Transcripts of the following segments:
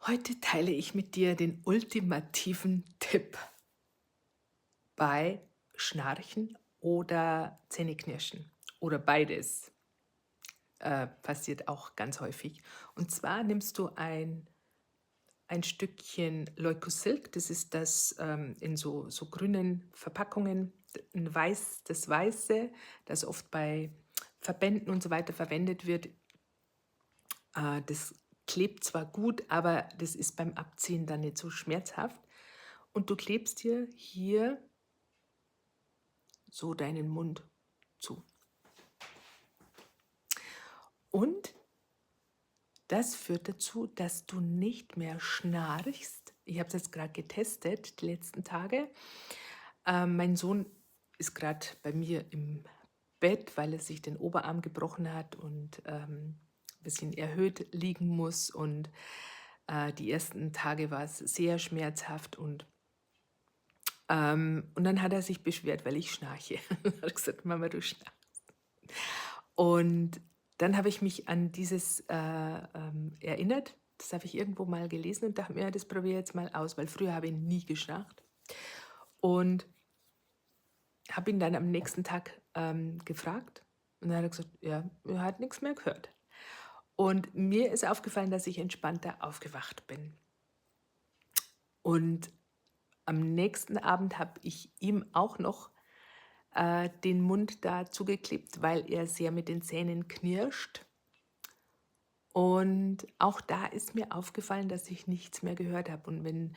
Heute teile ich mit dir den ultimativen Tipp bei Schnarchen oder Zähneknirschen oder beides. Passiert auch ganz häufig. Und zwar nimmst du ein Stückchen Leukosilk, das ist das in so grünen Verpackungen, das Weiße, das oft bei Verbänden und so weiter verwendet wird. Das klebt zwar gut, aber das ist beim Abziehen dann nicht so schmerzhaft. Und du klebst dir hier so deinen Mund zu. Und das führt dazu, dass du nicht mehr schnarchst. Ich habe es jetzt gerade getestet, die letzten Tage. Mein Sohn ist gerade bei mir im Bett, weil er sich den Oberarm gebrochen hat und ein bisschen erhöht liegen muss. Und die ersten Tage war es sehr schmerzhaft und dann hat er sich beschwert, weil ich schnarche. Er hat gesagt: „Mama, du schnarchst.“ Und dann habe ich mich an dieses, erinnert. Das habe ich irgendwo mal gelesen und dachte mir: „Ja, das probiere ich jetzt mal aus“, weil früher habe ich nie geschnarcht. Und habe ihn dann am nächsten Tag, gefragt und dann hat er gesagt: „Ja, er hat nichts mehr gehört.“ Und mir ist aufgefallen, dass ich entspannter aufgewacht bin. Und am nächsten Abend habe ich ihm auch noch den Mund da zugeklebt, weil er sehr mit den Zähnen knirscht. Und auch da ist mir aufgefallen, dass ich nichts mehr gehört habe. Und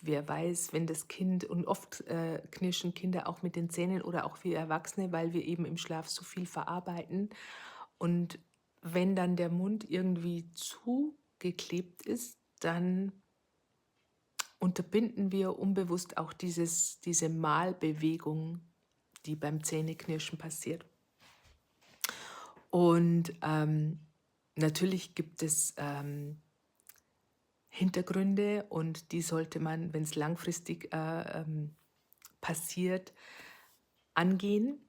wer weiß, wenn das Kind, und oft knirschen Kinder auch mit den Zähnen oder auch wir Erwachsene, weil wir eben im Schlaf so viel verarbeiten. Und wenn dann der Mund irgendwie zugeklebt ist, dann unterbinden wir unbewusst auch diese Malbewegung, die beim Zähneknirschen passiert. Und natürlich gibt es Hintergründe und die sollte man, wenn es langfristig passiert, angehen.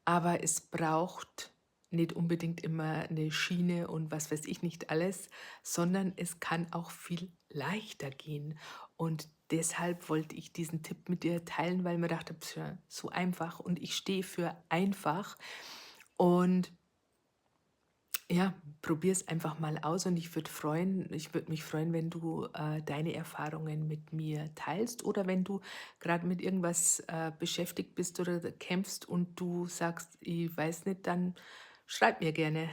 Aber es braucht nicht unbedingt immer eine Schiene und was weiß ich nicht alles, sondern es kann auch viel leichter gehen. Und deshalb wollte ich diesen Tipp mit dir teilen, weil mir dachte, ja, so einfach und ich stehe für einfach. Und ja, probier's einfach mal aus und ich würde mich freuen, wenn du, deine Erfahrungen mit mir teilst oder wenn du gerade mit irgendwas, beschäftigt bist oder kämpfst und du sagst: „Ich weiß nicht“, dann schreib mir gerne.